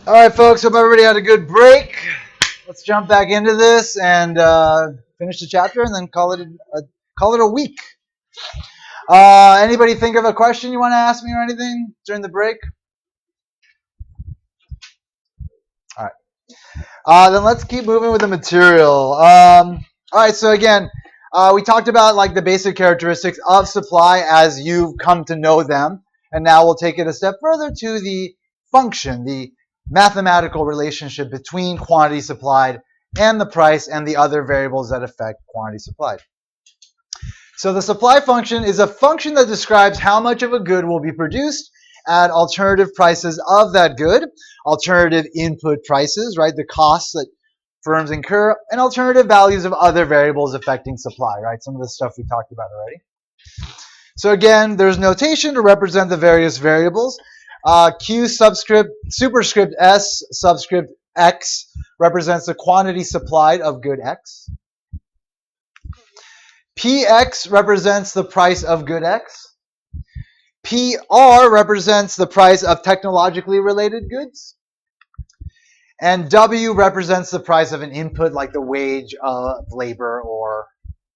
All right, folks. Hope everybody had a good break. Let's jump back into this and finish the chapter, and then call it a week. Anybody think of a question you want to ask me or anything during the break? All right. Then let's keep moving with the material. All right. So again, we talked about like the basic characteristics of supply as you've come to know them, and now we'll take it a step further to the function, the mathematical relationship between quantity supplied and the price and the other variables that affect quantity supplied. So the supply function is a function that describes how much of a good will be produced at alternative prices of that good, alternative input prices, right, the costs that firms incur, and alternative values of other variables affecting supply, right, some of the stuff we talked about already. So again, there's notation to represent the various variables. Q superscript S subscript X represents the quantity supplied of good X. PX represents the price of good X. PR represents the price of technologically related goods. And W represents the price of an input like the wage of labor or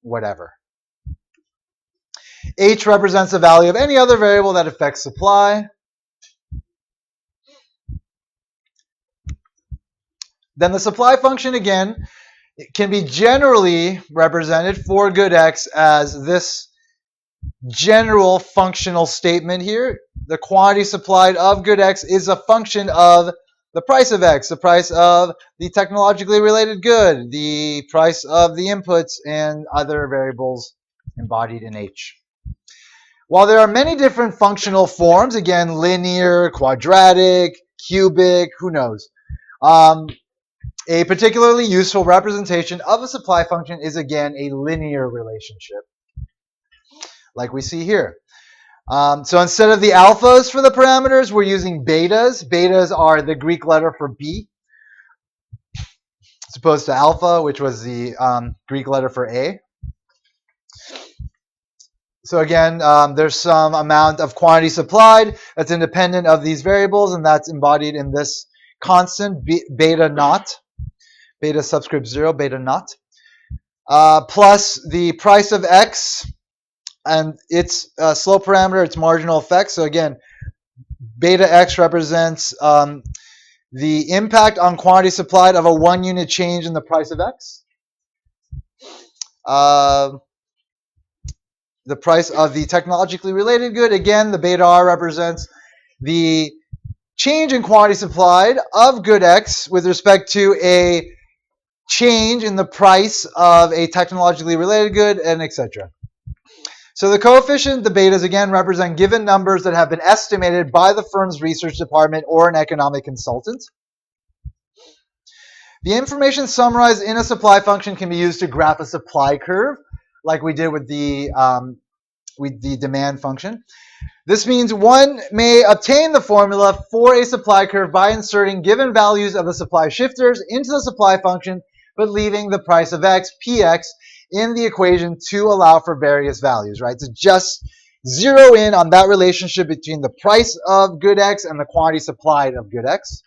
whatever. H represents the value of any other variable that affects supply. Then the supply function, again, can be generally represented for good X as this general functional statement here. The quantity supplied of good X is a function of the price of X, the price of the technologically related good, the price of the inputs, and other variables embodied in H. While there are many different functional forms, again, linear, quadratic, cubic, who knows, a particularly useful representation of a supply function is, again, a linear relationship, like we see here. So instead of the alphas for the parameters, we're using betas. Betas are the Greek letter for B, as opposed to alpha, which was the Greek letter for A. So again, there's some amount of quantity supplied that's independent of these variables, and that's embodied in this constant, beta naught. Beta subscript 0, beta naught, plus the price of X and its slope parameter, its marginal effect. So again, beta X represents the impact on quantity supplied of a 1 unit change in the price of X. The price of the technologically related good, again, the beta R represents the change in quantity supplied of good X with respect to a change in the price of a technologically related good, and etc. So the coefficient, the betas, again, represent given numbers that have been estimated by the firm's research department or an economic consultant. The information summarized in a supply function can be used to graph a supply curve, like we did with the demand function. This means one may obtain the formula for a supply curve by inserting given values of the supply shifters into the supply function, but leaving the price of X, Px, in the equation to allow for various values, right? So just zero in on that relationship between the price of good X and the quantity supplied of good X.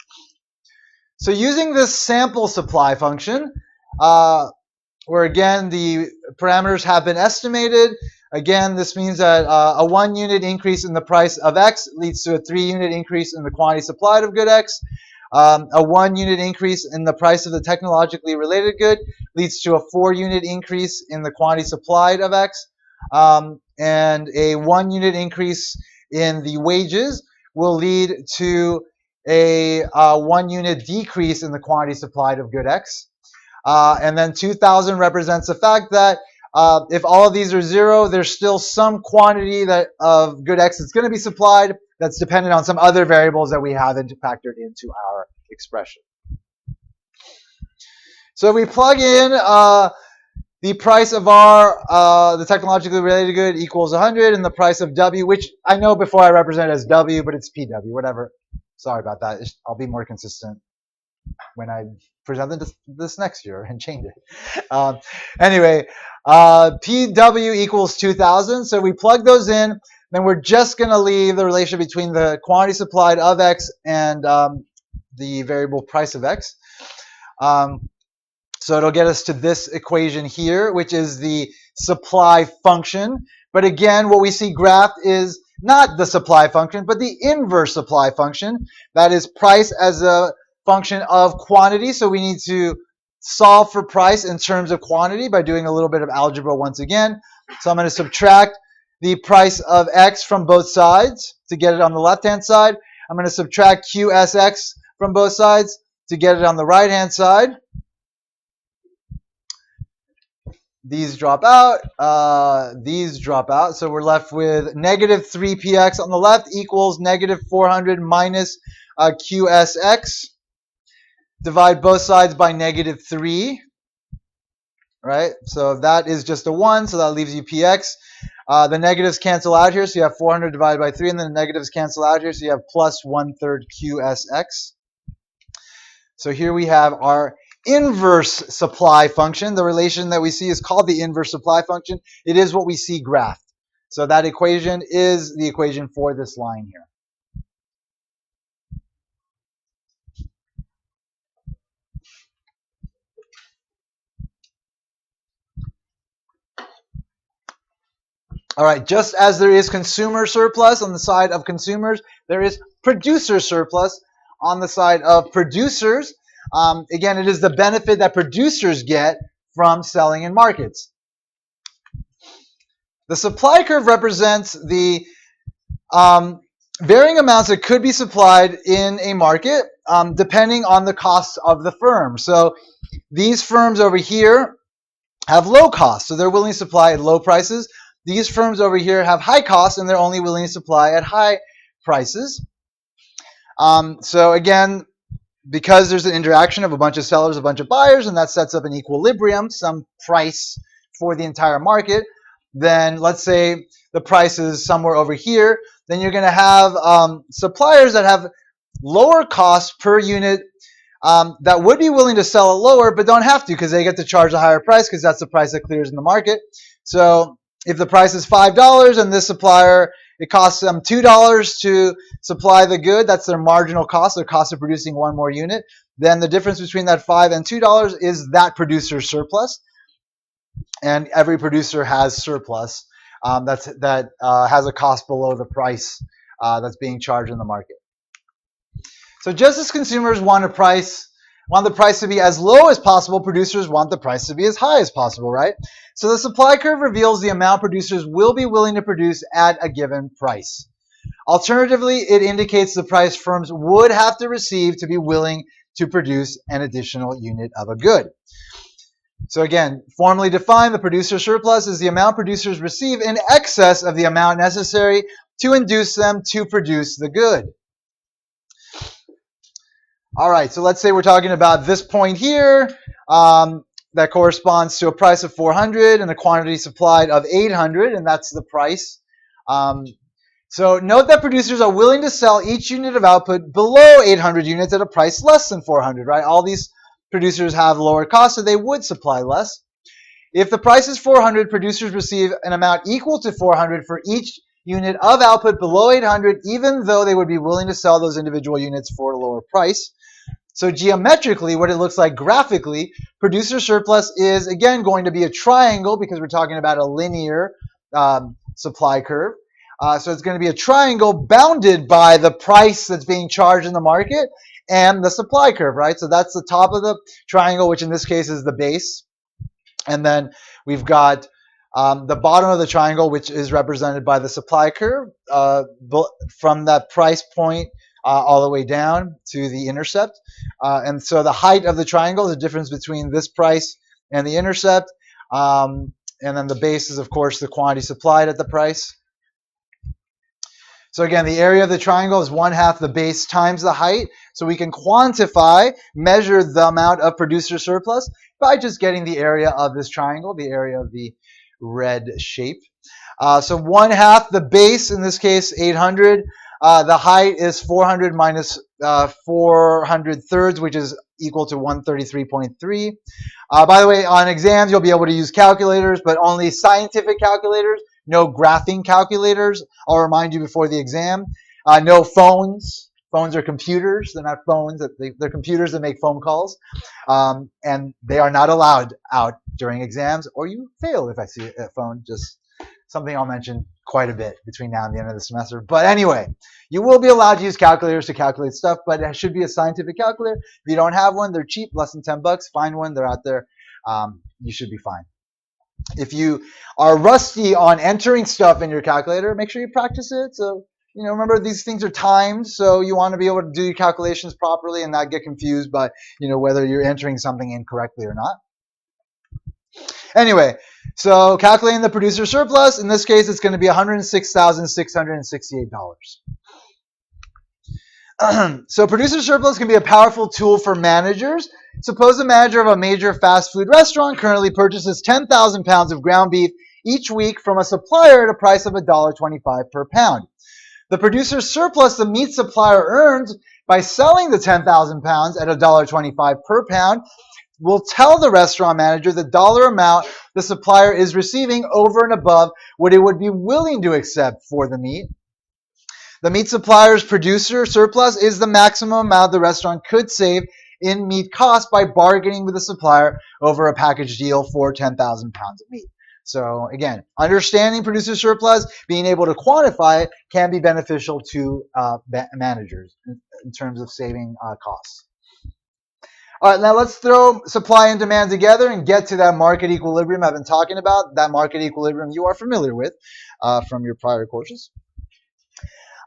So using this sample supply function, where again the parameters have been estimated, again this means that a 1 unit increase in the price of X leads to a 3 unit increase in the quantity supplied of good X. A 1 unit increase in the price of the technologically related good leads to a 4 unit increase in the quantity supplied of X. And a 1 unit increase in the wages will lead to a 1 unit decrease in the quantity supplied of good X. And then 2,000 represents the fact that if all of these are zero, there's still some quantity of good X that's going to be supplied that's dependent on some other variables that we haven't factored into our expression. So if we plug in the price of R, the technologically related good, equals 100, and the price of W, which I know before I represent it as W, but it's PW, whatever. Sorry about that. I'll be more consistent when I present this next year and change it. Anyway, PW equals 2,000. So we plug those in. Then we're just going to leave the relationship between the quantity supplied of X and the variable price of x. So it'll get us to this equation here, which is the supply function. But again, what we see graphed is not the supply function, but the inverse supply function. That is price as a function of quantity. So we need to solve for price in terms of quantity by doing a little bit of algebra once again. So I'm going to subtract the price of x from both sides to get it on the left-hand side. I'm going to subtract QSX from both sides to get it on the right-hand side. These drop out, so we're left with negative 3px on the left equals negative 400 minus qsx. Divide both sides by negative 3, right? So that is just a 1, so that leaves you px. The negatives cancel out here, so you have 400 divided by 3, and then the negatives cancel out here, so you have plus 1/3 qsx. So here we have our inverse supply function. The relation that we see is called the inverse supply function. It is what we see graphed. So that equation is the equation for this line here. All right, just as there is consumer surplus on the side of consumers, there is producer surplus on the side of producers. Again, it is the benefit that producers get from selling in markets. The supply curve represents the varying amounts that could be supplied in a market depending on the costs of the firm. So these firms over here have low costs, so they're willing to supply at low prices. These firms over here have high costs, and they're only willing to supply at high prices. So again, because there's an interaction of a bunch of sellers, a bunch of buyers, and that sets up an equilibrium, some price for the entire market, then let's say the price is somewhere over here, then you're going to have suppliers that have lower costs per unit that would be willing to sell it lower, but don't have to because they get to charge a higher price because that's the price that clears in the market. So if the price is $5 and this supplier, it costs them $2 to supply the good, that's their marginal cost, their cost of producing one more unit, then the difference between that $5 and $2 is that producer's surplus. And every producer has surplus that has a cost below the price that's being charged in the market. So just as consumers want the price to be as low as possible, producers want the price to be as high as possible, right? So the supply curve reveals the amount producers will be willing to produce at a given price. Alternatively, it indicates the price firms would have to receive to be willing to produce an additional unit of a good. So again, formally defined, the producer surplus is the amount producers receive in excess of the amount necessary to induce them to produce the good. All right, so let's say we're talking about this point here that corresponds to a price of 400 and a quantity supplied of 800, and that's the price. So note that producers are willing to sell each unit of output below 800 units at a price less than 400, right? All these producers have lower costs, so they would supply less. If the price is 400, producers receive an amount equal to 400 for each unit of output below 800, even though they would be willing to sell those individual units for a lower price. So geometrically, what it looks like graphically, producer surplus is, again, going to be a triangle because we're talking about a linear supply curve. So it's going to be a triangle bounded by the price that's being charged in the market and the supply curve, right? So that's the top of the triangle, which in this case is the base. And then we've got the bottom of the triangle, which is represented by the supply curve from that price point all the way down to the intercept. And so the height of the triangle is the difference between this price and the intercept. And then the base is, of course, the quantity supplied at the price. So again, the area of the triangle is 1/2 the base times the height. So we can measure the amount of producer surplus by just getting the area of this triangle, the area of the red shape. So 1/2 the base, in this case 800. The height is 400 minus 400 thirds, which is equal to 133.3. By the way, on exams, you'll be able to use calculators, but only scientific calculators, no graphing calculators. I'll remind you before the exam. No phones. Phones are computers. They're not phones. They're computers that make phone calls. And they are not allowed out during exams, or you fail if I see a phone. Just something I'll mention quite a bit between now and the end of the semester. But anyway, you will be allowed to use calculators to calculate stuff, but it should be a scientific calculator. If you don't have one, they're cheap, less than $10. Find one. They're out there. You should be fine. If you are rusty on entering stuff in your calculator, make sure you practice it. So, remember these things are timed, so you want to be able to do your calculations properly and not get confused by, whether you're entering something incorrectly or not. Anyway, so calculating the producer surplus, in this case, it's going to be $106,668. So producer surplus can be a powerful tool for managers. Suppose a manager of a major fast food restaurant currently purchases 10,000 pounds of ground beef each week from a supplier at a price of $1.25 per pound. The producer surplus the meat supplier earns by selling the 10,000 pounds at $1.25 per pound will tell the restaurant manager the dollar amount the supplier is receiving over and above what it would be willing to accept for the meat. The meat supplier's producer surplus is the maximum amount the restaurant could save in meat costs by bargaining with the supplier over a package deal for 10,000 pounds of meat. So again, understanding producer surplus, being able to quantify it, can be beneficial to managers in terms of saving costs. All right, now let's throw supply and demand together and get to that market equilibrium I've been talking about, that market equilibrium you are familiar with from your prior courses.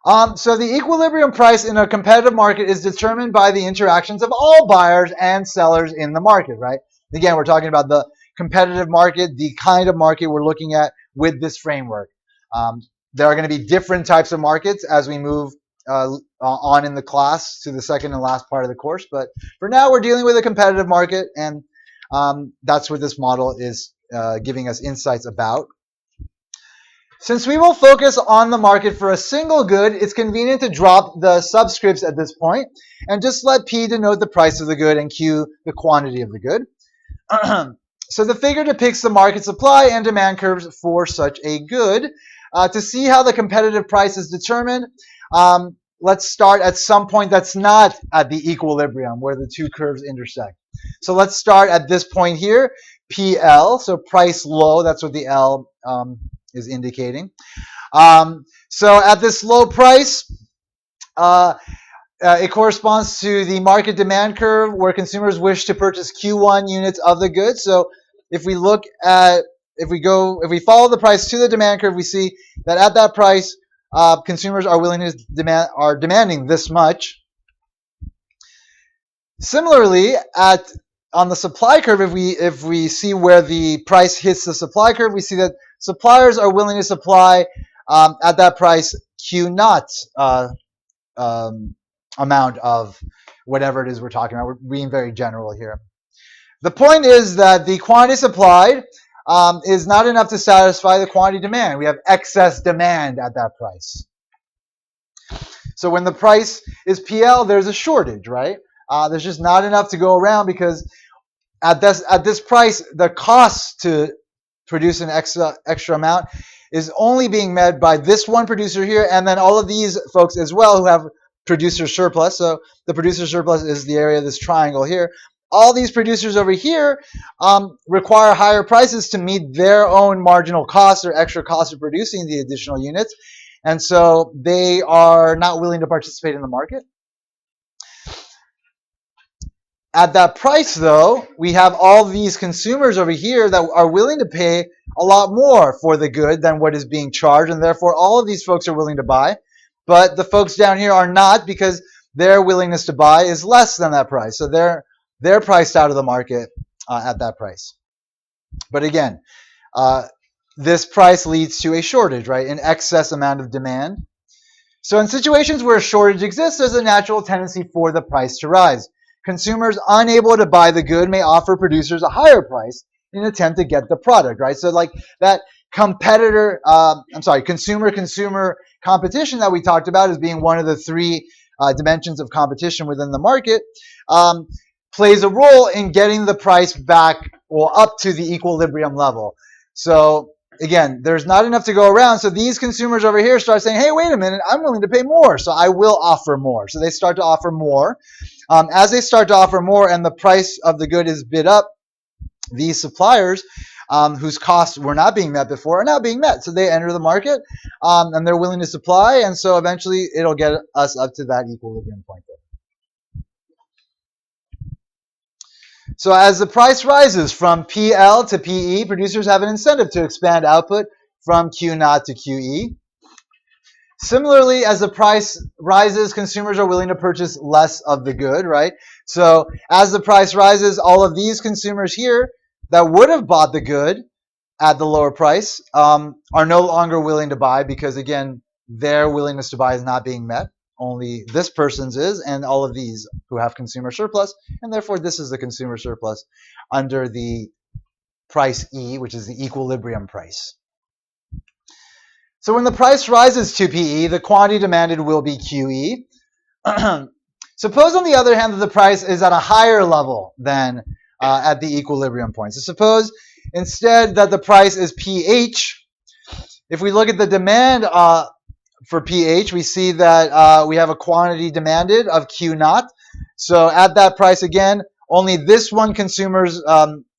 So the equilibrium price in a competitive market is determined by the interactions of all buyers and sellers in the market, right? Again, we're talking about the competitive market, the kind of market we're looking at with this framework. There are going to be different types of markets as we move on in the class to the second and last part of the course. But for now, we're dealing with a competitive market, and that's what this model is giving us insights about. Since we will focus on the market for a single good, it's convenient to drop the subscripts at this point and just let P denote the price of the good and Q the quantity of the good. So the figure depicts the market supply and demand curves for such a good. To see how the competitive price is determined, let's start at some point that's not at the equilibrium where the two curves intersect. So let's start at this point here, PL, so price low, that's what the L is indicating. So at this low price, it corresponds to the market demand curve where consumers wish to purchase Q1 units of the good. So if we look at, if we follow the price to the demand curve, we see that at that price, consumers are demanding this much. Similarly, on the supply curve, if we see where the price hits the supply curve, we see that suppliers are willing to supply at that price Q naught amount of whatever it is we're talking about. We're being very general here. The point is that the quantity supplied is not enough to satisfy the quantity demand. We have excess demand at that price. So when the price is PL, there's a shortage, right? There's just not enough to go around because at this price, the cost to produce an extra amount is only being met by this one producer here and then all of these folks as well who have producer surplus. So the producer surplus is the area of this triangle here. All these producers over here require higher prices to meet their own marginal costs or extra costs of producing the additional units. And so they are not willing to participate in the market. At that price, though, we have all these consumers over here that are willing to pay a lot more for the good than what is being charged, and therefore all of these folks are willing to buy. But the folks down here are not because their willingness to buy is less than that price. So they're priced out of the market at that price. But again, this price leads to a shortage, right? An excess amount of demand. So in situations where a shortage exists, there's a natural tendency for the price to rise. Consumers unable to buy the good may offer producers a higher price in an attempt to get the product, right? So like that consumer competition that we talked about as being one of the three dimensions of competition within the market plays a role in getting the price back or up to the equilibrium level. So again, there's not enough to go around. So these consumers over here start saying, hey, wait a minute, I'm willing to pay more. So I will offer more. So they start to offer more. As they start to offer more and the price of the good is bid up, these suppliers whose costs were not being met before are now being met. So they enter the market and they're willing to supply. And so eventually it'll get us up to that equilibrium point there. So as the price rises from PL to PE, producers have an incentive to expand output from Q naught to QE. Similarly, as the price rises, consumers are willing to purchase less of the good, right? So as the price rises, all of these consumers here that would have bought the good at the lower price are no longer willing to buy because, again, their willingness to buy is not being met. Only this person's is, and all of these who have consumer surplus, and therefore this is the consumer surplus under the price E, which is the equilibrium price. So when the price rises to PE, the quantity demanded will be QE. Suppose, on the other hand, that the price is at a higher level than at the equilibrium point. So suppose instead that the price is pH. If we look at the demand for pH, we see that we have a quantity demanded of Q naught. So at that price, again, only this one consumer's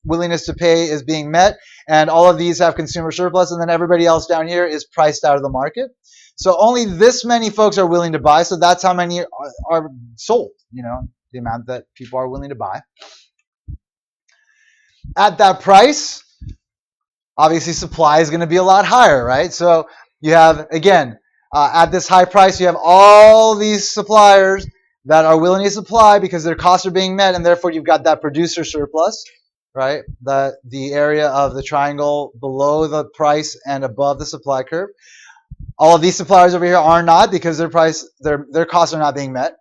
willingness to pay is being met, and all of these have consumer surplus, and then everybody else down here is priced out of the market. So only this many folks are willing to buy, so that's how many are sold, the amount that people are willing to buy. At that price, obviously supply is going to be a lot higher, right? So you have, again, at this high price, you have all these suppliers that are willing to supply because their costs are being met, and therefore you've got that producer surplus, right? The area of the triangle below the price and above the supply curve. All of these suppliers over here are not because their costs are not being met.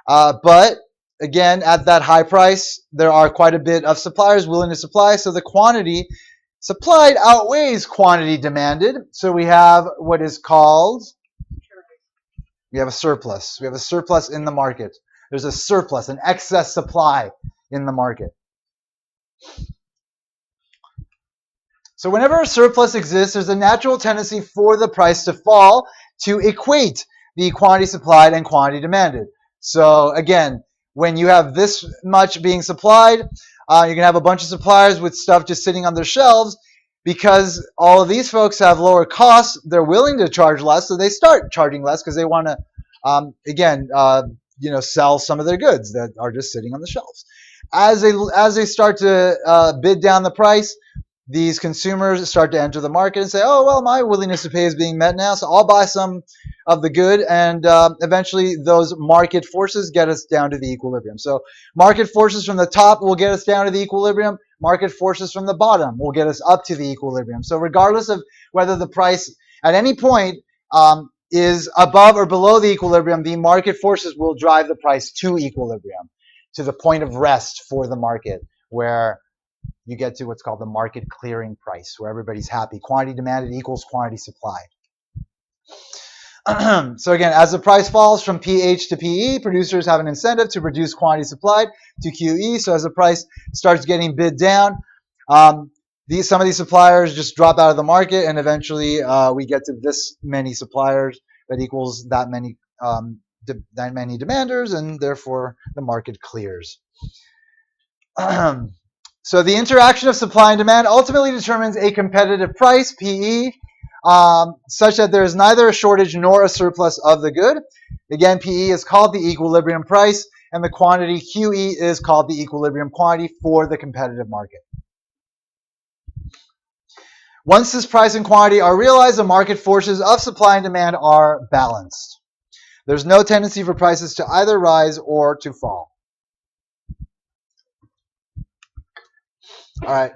But again, at that high price, there are quite a bit of suppliers willing to supply, so the quantity supplied outweighs quantity demanded. So we have what is called, we have a surplus. We have a surplus in the market. There's a surplus, an excess supply in the market. So whenever a surplus exists, there's a natural tendency for the price to fall to equate the quantity supplied and quantity demanded. So again, when you have this much being supplied, you're going to have a bunch of suppliers with stuff just sitting on their shelves. Because all of these folks have lower costs, they're willing to charge less, so they start charging less because they want to, sell some of their goods that are just sitting on the shelves. As they start to bid down the price, these consumers start to enter the market and say, oh, well, my willingness to pay is being met now, so I'll buy some of the good, and eventually those market forces get us down to the equilibrium. So market forces from the top will get us down to the equilibrium. Market forces from the bottom will get us up to the equilibrium. So regardless of whether the price at any point is above or below the equilibrium, the market forces will drive the price to equilibrium, to the point of rest for the market, where you get to what's called the market clearing price, where everybody's happy. Quantity demanded equals quantity supplied. So again, as the price falls from pH to PE, producers have an incentive to reduce quantity supplied to QE. So as the price starts getting bid down, some of these suppliers just drop out of the market, and eventually we get to this many suppliers that equals that many demanders, and therefore the market clears. So the interaction of supply and demand ultimately determines a competitive price, PE, such that there is neither a shortage nor a surplus of the good. Again, PE is called the equilibrium price, and the quantity QE is called the equilibrium quantity for the competitive market. Once this price and quantity are realized, the market forces of supply and demand are balanced. There's no tendency for prices to either rise or to fall. All right.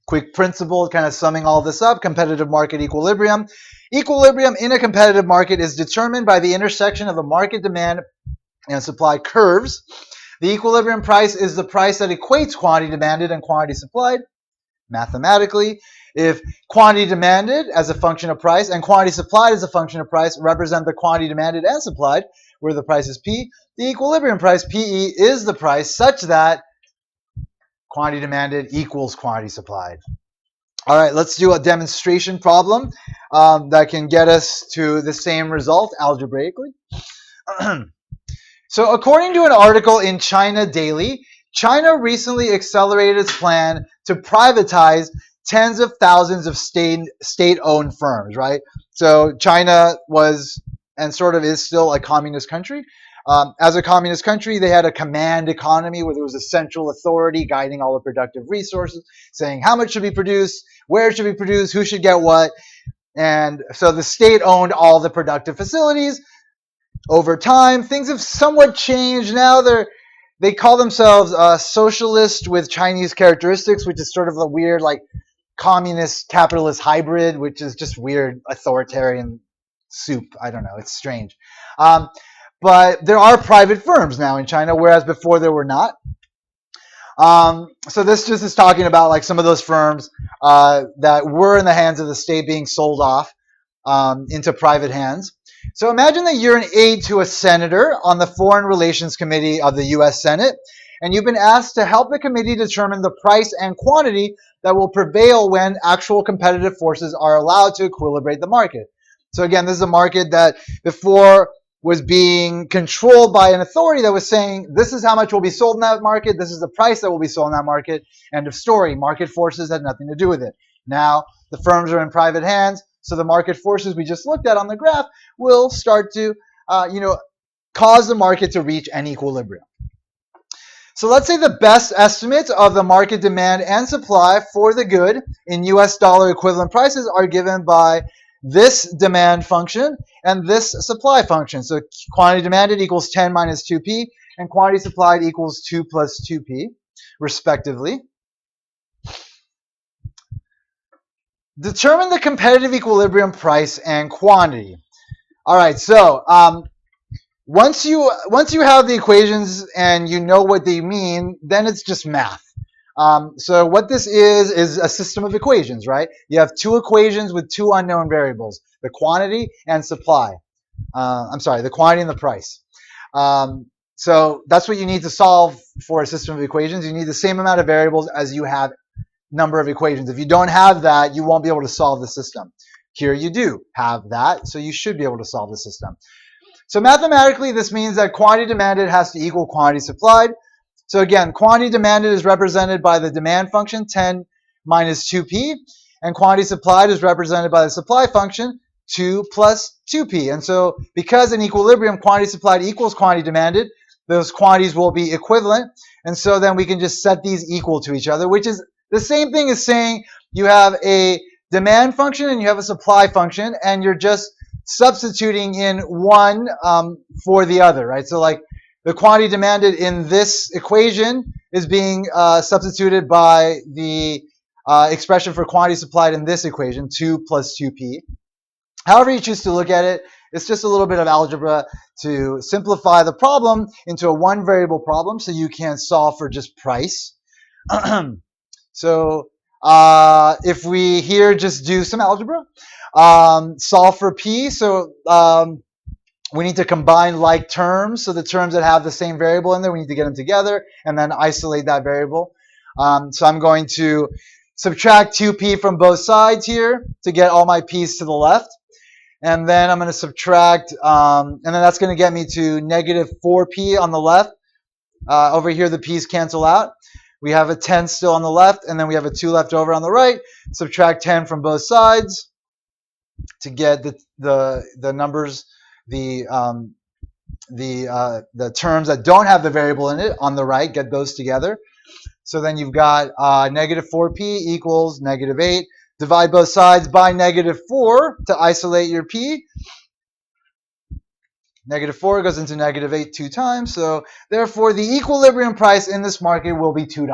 Quick principle, kind of summing all this up: competitive market equilibrium. Equilibrium in a competitive market is determined by the intersection of the market demand and supply curves. The equilibrium price is the price that equates quantity demanded and quantity supplied. Mathematically, if quantity demanded as a function of price and quantity supplied as a function of price represent the quantity demanded and supplied, where the price is P, the equilibrium price, PE, is the price such that quantity demanded equals quantity supplied. All right, let's do a demonstration problem that can get us to the same result algebraically. So according to an article in China Daily, China recently accelerated its plan to privatize tens of thousands of state-owned firms, right? So China was and sort of is still a communist country. As a communist country, they had a command economy where there was a central authority guiding all the productive resources, saying how much should be produced, where it should be produced, who should get what. And so the state owned all the productive facilities. Over time, things have somewhat changed. Now they call themselves socialist with Chinese characteristics, which is sort of a weird like communist capitalist hybrid, which is just weird authoritarian soup. I don't know. It's strange. But there are private firms now in China, whereas before there were not. So this just is talking about like some of those firms that were in the hands of the state being sold off into private hands. So imagine that you're an aide to a senator on the Foreign Relations Committee of the U.S. Senate, and you've been asked to help the committee determine the price and quantity that will prevail when actual competitive forces are allowed to equilibrate the market. So again, this is a market that before was being controlled by an authority that was saying, this is how much will be sold in that market, this is the price that will be sold in that market, end of story. Market forces had nothing to do with it. Now, the firms are in private hands, so the market forces we just looked at on the graph will start to, cause the market to reach an equilibrium. So let's say the best estimates of the market demand and supply for the good in US dollar equivalent prices are given by this demand function and this supply function. So quantity demanded equals 10 minus 2p, and quantity supplied equals 2 plus 2p, respectively. Determine the competitive equilibrium price and quantity. All right, so once you have the equations and you know what they mean, then it's just math. So what this is a system of equations, right? You have two equations with two unknown variables, the quantity and supply. The quantity and the price. So that's what you need to solve for a system of equations. You need the same amount of variables as you have number of equations. If you don't have that, you won't be able to solve the system. Here you do have that, so you should be able to solve the system. So mathematically, this means that quantity demanded has to equal quantity supplied. So again, quantity demanded is represented by the demand function, 10 minus 2p, and quantity supplied is represented by the supply function, 2 plus 2p. And so because in equilibrium, quantity supplied equals quantity demanded, those quantities will be equivalent. And so then we can just set these equal to each other, which is the same thing as saying you have a demand function and you have a supply function, and you're just substituting in one for the other, right? So like the quantity demanded in this equation is being substituted by the expression for quantity supplied in this equation, 2 plus 2p. However you choose to look at it, it's just a little bit of algebra to simplify the problem into a one variable problem so you can solve for just price. So if we here just do some algebra, solve for p. So we need to combine like terms. So the terms that have the same variable in there, we need to get them together and then isolate that variable. So I'm going to subtract 2p from both sides here to get all my p's to the left. And then I'm going to subtract, and then that's going to get me to negative 4p on the left. Over here, the p's cancel out. We have a 10 still on the left, and then we have a 2 left over on the right. Subtract 10 from both sides to get the numbers, the terms that don't have the variable in it on the right. Get those together. So then you've got negative 4p equals negative 8. Divide both sides by negative 4 to isolate your p. Negative 4 goes into negative 8 two times. So therefore, the equilibrium price in this market will be $2.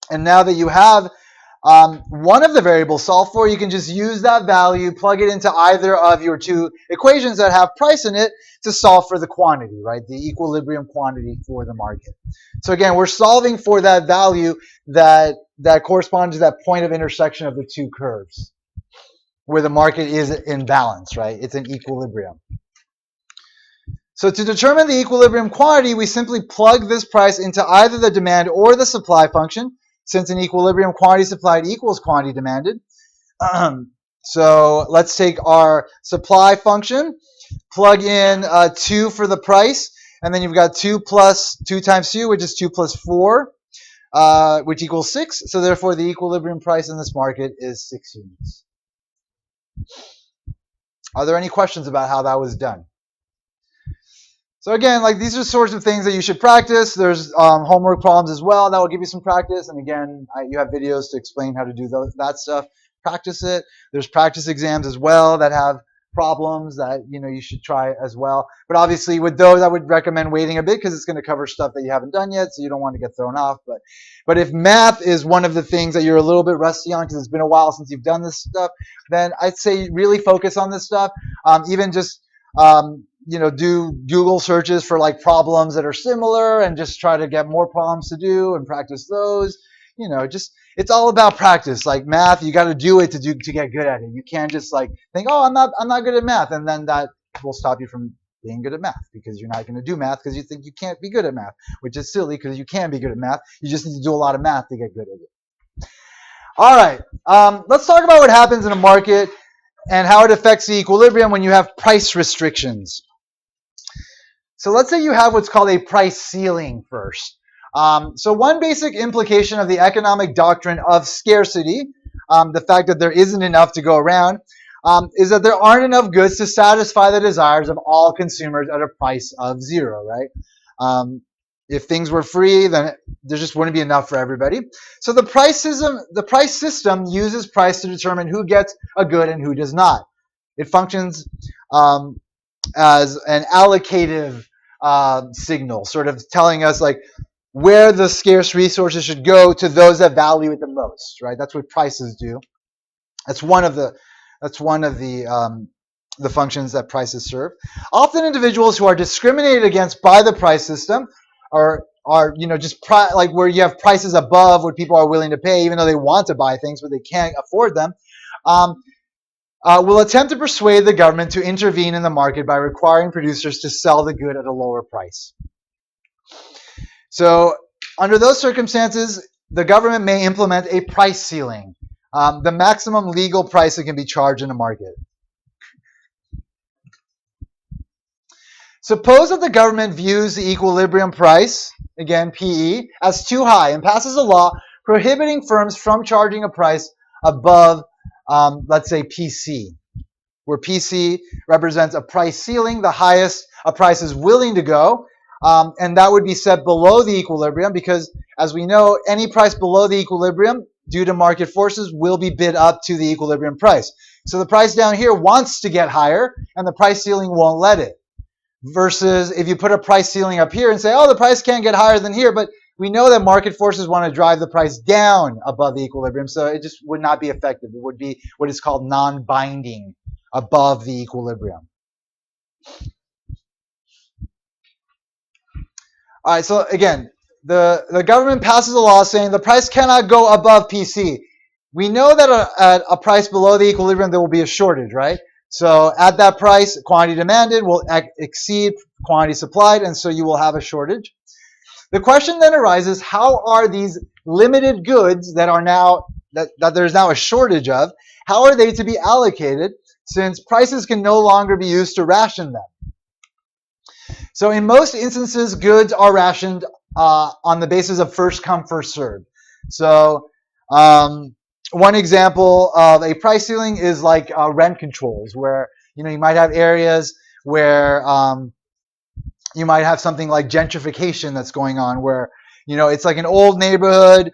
And now that you have one of the variables solved for, you can just use that value, plug it into either of your two equations that have price in it to solve for the quantity, right? The equilibrium quantity for the market. So again, we're solving for that value that corresponds to that point of intersection of the two curves, where the market is in balance, right? It's in equilibrium. So to determine the equilibrium quantity, we simply plug this price into either the demand or the supply function, since an equilibrium quantity supplied equals quantity demanded. So let's take our supply function, plug in 2 for the price, and then you've got 2 plus 2 times 2, which is 2 plus 4, which equals 6. So therefore, the equilibrium price in this market is 6 units. Are there any questions about how that was done? So again, like these are sorts of things that you should practice. There's homework problems as well that will give you some practice. And again, you have videos to explain how to do that stuff. Practice it. There's practice exams as well that have problems that you should try as well. But obviously, with those, I would recommend waiting a bit because it's going to cover stuff that you haven't done yet, so you don't want to get thrown off. But if math is one of the things that you're a little bit rusty on because it's been a while since you've done this stuff, then I'd say really focus on this stuff. Even just do Google searches for like problems that are similar and just try to get more problems to do and practice those. It's all about practice. Like math, you got to do it to get good at it. You can't just like think, oh, I'm not good at math, and then that will stop you from being good at math because you're not going to do math because you think you can't be good at math, which is silly because you can be good at math. You just need to do a lot of math to get good at it. All right, let's talk about what happens in a market and how it affects the equilibrium when you have price restrictions. So let's say you have what's called a price ceiling first. So one basic implication of the economic doctrine of scarcity, the fact that there isn't enough to go around, is that there aren't enough goods to satisfy the desires of all consumers at a price of 0, right? If things were free, then there just wouldn't be enough for everybody. So the price system uses price to determine who gets a good and who does not. It functions as an allocative signal, sort of telling us like where the scarce resources should go to those that value it the most, right? That's what prices do. That's one of the functions that prices serve. Often individuals who are discriminated against by the price system are like where you have prices above what people are willing to pay, even though they want to buy things but they can't afford them, will attempt to persuade the government to intervene in the market by requiring producers to sell the good at a lower price. So under those circumstances, the government may implement a price ceiling, the maximum legal price that can be charged in a market. Suppose that the government views the equilibrium price, again PE, as too high and passes a law prohibiting firms from charging a price above, let's say, PC, where PC represents a price ceiling, the highest a price is willing to go, and that would be set below the equilibrium because, as we know, any price below the equilibrium, due to market forces, will be bid up to the equilibrium price. So the price down here wants to get higher, and the price ceiling won't let it. Versus if you put a price ceiling up here and say, oh, the price can't get higher than here, but we know that market forces want to drive the price down above the equilibrium, so it just would not be effective. It would be what is called non-binding above the equilibrium. All right, so again, the government passes a law saying the price cannot go above PC. We know that at a price below the equilibrium, there will be a shortage, right? So at that price, quantity demanded will exceed quantity supplied, and so you will have a shortage. The question then arises, how are these limited goods that are now that there's now a shortage of, how are they to be allocated since prices can no longer be used to ration them? So in most instances, goods are rationed on the basis of first come, first served. So one example of a price ceiling is like rent controls, where you might have areas where you might have something like gentrification that's going on, where it's like an old neighborhood,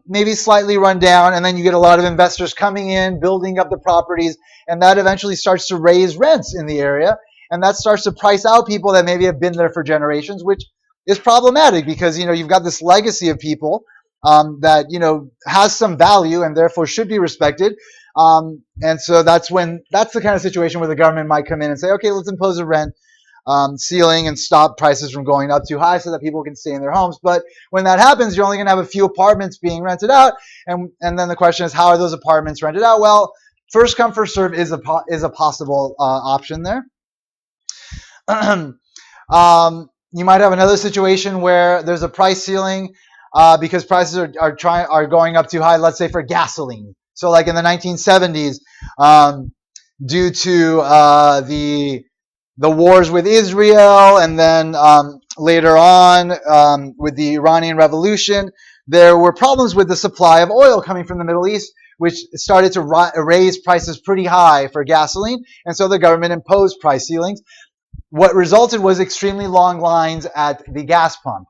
maybe slightly run down, and then you get a lot of investors coming in, building up the properties, and that eventually starts to raise rents in the area, and that starts to price out people that maybe have been there for generations, which is problematic because you've got this legacy of people that has some value and therefore should be respected, and so that's the kind of situation where the government might come in and say, okay, let's impose a rent ceiling and stop prices from going up too high so that people can stay in their homes. But when that happens, you're only going to have a few apartments being rented out, and then the question is, how are those apartments rented out? Well, first come, first serve is a possible option there. You might have another situation where there's a price ceiling because prices are going up too high. Let's say for gasoline. So like in the 1970s, due to the wars with Israel, and then later on with the Iranian Revolution, there were problems with the supply of oil coming from the Middle East, which started to raise prices pretty high for gasoline, and so the government imposed price ceilings. What resulted was extremely long lines at the gas pump.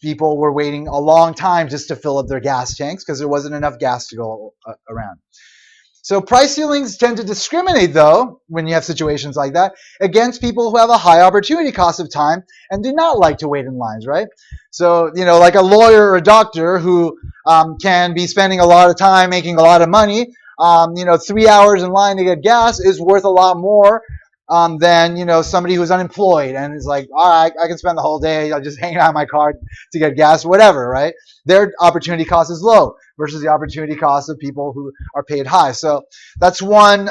People were waiting a long time just to fill up their gas tanks because there wasn't enough gas to go around. So price ceilings tend to discriminate, though, when you have situations like that, against people who have a high opportunity cost of time and do not like to wait in lines, right? So, like a lawyer or a doctor who can be spending a lot of time making a lot of money, 3 hours in line to get gas is worth a lot more than somebody who's unemployed and is like, all right, I can spend the whole day just hanging out in my car to get gas, whatever, right? Their opportunity cost is low versus the opportunity cost of people who are paid high. So that's one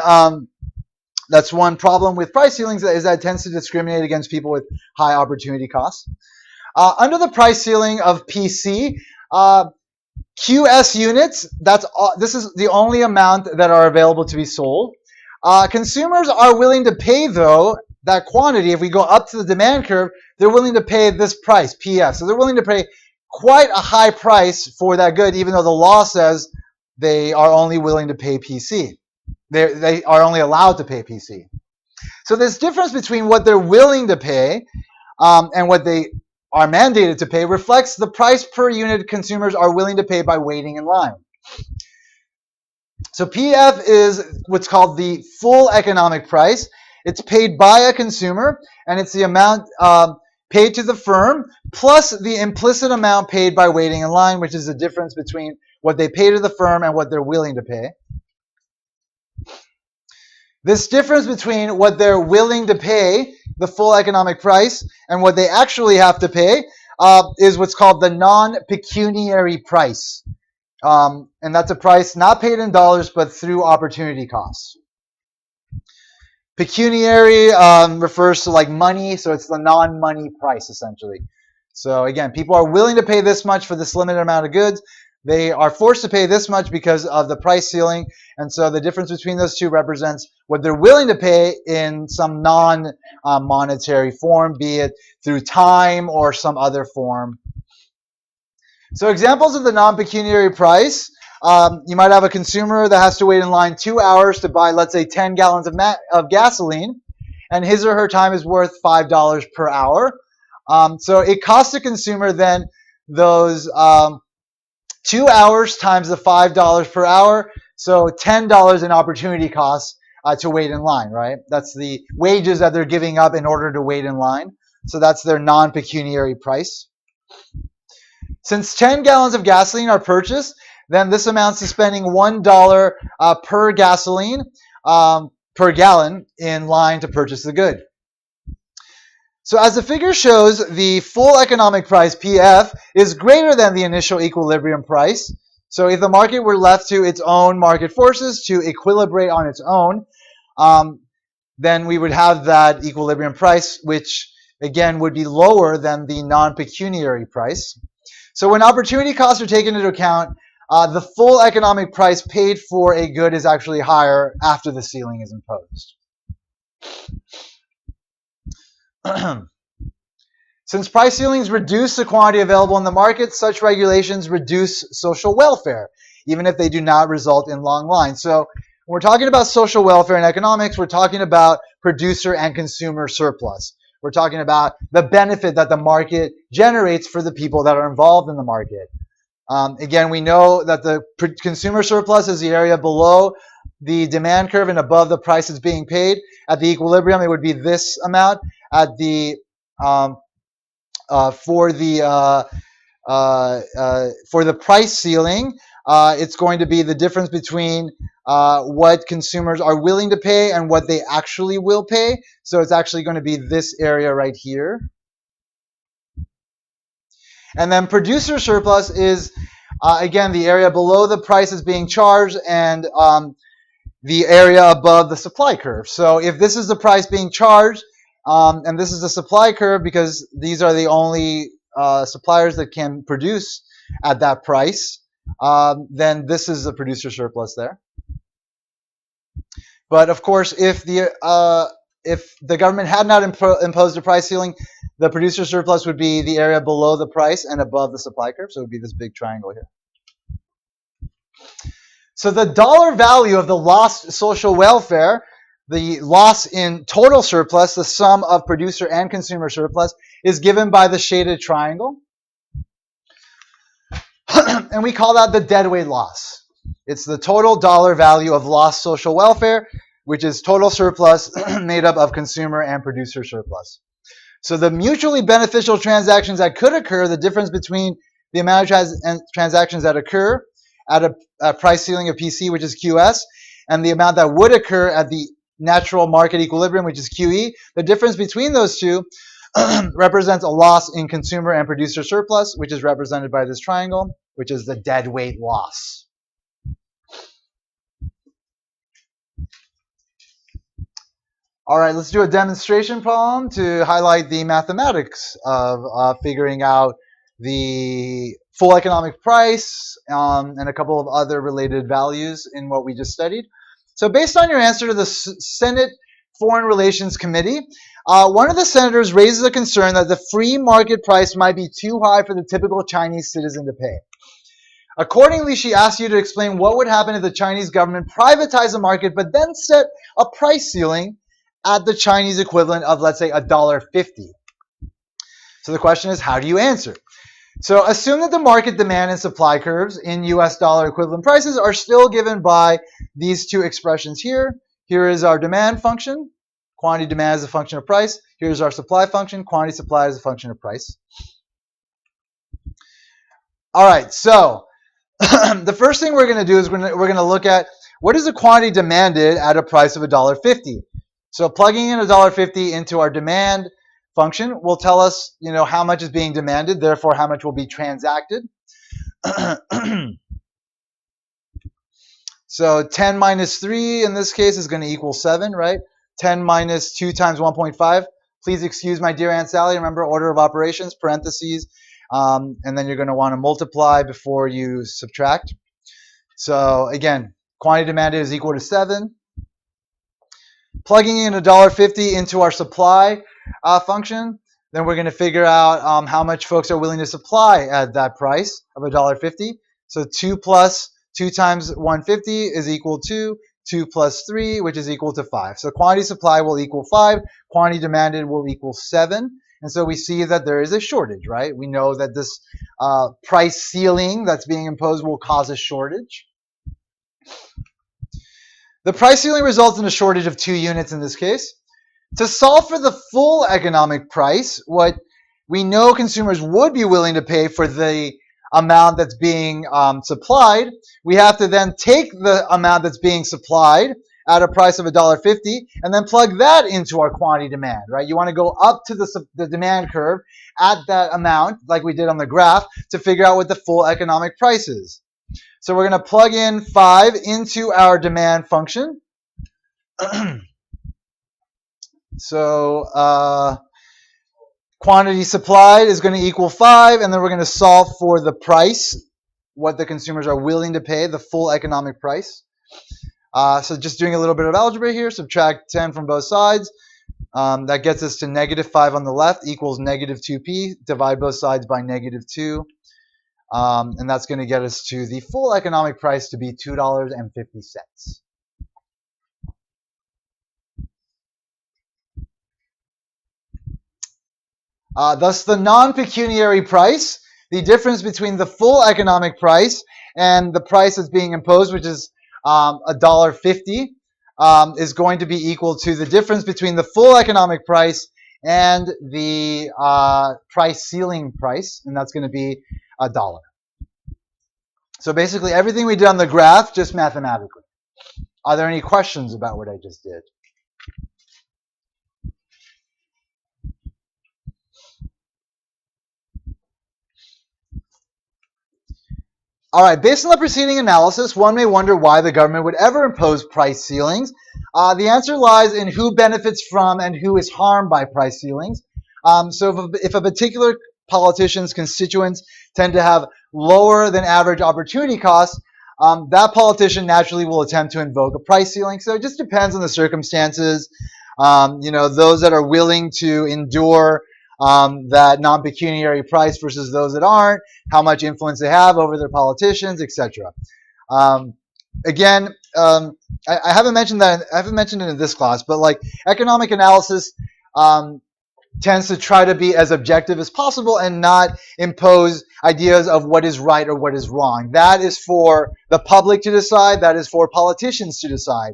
problem with price ceilings, is that it tends to discriminate against people with high opportunity costs. Under the price ceiling of PC, QS units, this is the only amount that are available to be sold. Consumers are willing to pay, though, that quantity. If we go up to the demand curve, they're willing to pay this price, PF. So they're willing to pay quite a high price for that good, even though the law says they are only willing to pay PC. They are only allowed to pay PC. So this difference between what they're willing to pay and what they are mandated to pay reflects the price per unit consumers are willing to pay by waiting in line. So PF is what's called the full economic price. It's paid by a consumer, and it's the amount paid to the firm plus the implicit amount paid by waiting in line, which is the difference between what they pay to the firm and what they're willing to pay. This difference between what they're willing to pay, the full economic price, and what they actually have to pay is what's called the non-pecuniary price. And that's a price not paid in dollars, but through opportunity costs. Pecuniary refers to like money, so it's the non-money price, essentially. So again, people are willing to pay this much for this limited amount of goods. They are forced to pay this much because of the price ceiling, and so the difference between those two represents what they're willing to pay in some non-monetary form, be it through time or some other form. So examples of the non-pecuniary price, you might have a consumer that has to wait in line 2 hours to buy, let's say, 10 gallons of gasoline, and his or her time is worth $5 per hour. So it costs the consumer then those 2 hours times the $5 per hour, so $10 in opportunity costs to wait in line, right? That's the wages that they're giving up in order to wait in line. So that's their non-pecuniary price. Since 10 gallons of gasoline are purchased, then this amounts to spending $1 per gasoline per gallon in line to purchase the good. So as the figure shows, the full economic price, PF, is greater than the initial equilibrium price. So if the market were left to its own market forces to equilibrate on its own, then we would have that equilibrium price, which again would be lower than the non-pecuniary price. So when opportunity costs are taken into account, the full economic price paid for a good is actually higher after the ceiling is imposed. Since price ceilings reduce the quantity available in the market, such regulations reduce social welfare, even if they do not result in long lines. So when we're talking about social welfare in economics, we're talking about producer and consumer surplus. We're talking about the benefit that the market generates for the people that are involved in the market. Again, we know that the consumer surplus is the area below the demand curve and above the price that's being paid. At the equilibrium, it would be this amount. At the for the price ceiling, it's going to be the difference between what consumers are willing to pay and what they actually will pay. So it's actually going to be this area right here. And then producer surplus is, again, the area below the price is being charged and the area above the supply curve. So if this is the price being charged And this is the supply curve because these are the only suppliers that can produce at that price. Then this is the producer surplus there. But of course, if the government had not imposed a price ceiling, the producer surplus would be the area below the price and above the supply curve. So it would be this big triangle here. So the dollar value of the lost social welfare, the loss in total surplus, the sum of producer and consumer surplus, is given by the shaded triangle. And we call that the deadweight loss. It's the total dollar value of lost social welfare, which is total surplus made up of consumer and producer surplus. So the mutually beneficial transactions that could occur, the difference between the amount of transactions that occur at a price ceiling of PC, which is QS, and the amount that would occur at the natural market equilibrium, which is QE, the difference between those two represents a loss in consumer and producer surplus, which is represented by this triangle, which is the deadweight loss. All right, let's do a demonstration problem to highlight the mathematics of figuring out the full economic price and a couple of other related values in what we just studied. So based on your answer to the Senate Foreign Relations Committee, one of the senators raises a concern that the free market price might be too high for the typical Chinese citizen to pay. Accordingly, she asks you to explain what would happen if the Chinese government privatized the market but then set a price ceiling at the Chinese equivalent of, let's say, $1.50. So the question is, how do you answer? So assume that the market demand and supply curves in US dollar equivalent prices are still given by these two expressions here. Here is our demand function. Quantity demand is a function of price. Here's our supply function. Quantity supply is a function of price. All right, so the first thing we're going to do is we're going to look at what is the quantity demanded at a price of $1.50. So plugging in $1.50 into our demand function will tell us, how much is being demanded, therefore how much will be transacted. So 10 minus 3 in this case is going to equal 7, right? 10 minus 2 times 1.5. Please excuse my dear Aunt Sally. Remember order of operations, parentheses, and then you're going to want to multiply before you subtract. So again, quantity demanded is equal to 7. Plugging in $1.50 into our supply function, then we're going to figure out how much folks are willing to supply at that price of $1.50. So 2 plus 2 times 150 is equal to 2 plus 3, which is equal to 5. So quantity supply will equal 5. Quantity demanded will equal 7. And so we see that there is a shortage, right? We know that this price ceiling that's being imposed will cause a shortage. The price ceiling results in a shortage of 2 units in this case. To solve for the full economic price, what we know consumers would be willing to pay for the amount that's being supplied, we have to then take the amount that's being supplied at a price of $1.50 and then plug that into our quantity demand, right? You want to go up to the demand curve at that amount, like we did on the graph, to figure out what the full economic price is. So we're going to plug in 5 into our demand function. So quantity supplied is going to equal 5, and then we're going to solve for the price, what the consumers are willing to pay, the full economic price. So just doing a little bit of algebra here, subtract 10 from both sides. That gets us to negative 5 on the left equals negative 2p. Divide both sides by negative 2. And that's going to get us to the full economic price to be $2.50. Thus, the non-pecuniary price, the difference between the full economic price and the price that's being imposed, which is $1.50, is going to be equal to the difference between the full economic price and the price ceiling price, and that's going to be $1. So basically everything we did on the graph, just mathematically. Are there any questions about what I just did? All right, based on the preceding analysis, one may wonder why the government would ever impose price ceilings. The answer lies in who benefits from and who is harmed by price ceilings. So if a particular politician's constituents tend to have lower than average opportunity costs, that politician naturally will attempt to invoke a price ceiling. So it just depends on the circumstances. Those that are willing to endure that non-pecuniary price versus those that aren't, how much influence they have over their politicians, etc. Again, I haven't mentioned that. I haven't mentioned it in this class, but like economic analysis tends to try to be as objective as possible and not impose ideas of what is right or what is wrong. That is for the public to decide. That is for politicians to decide.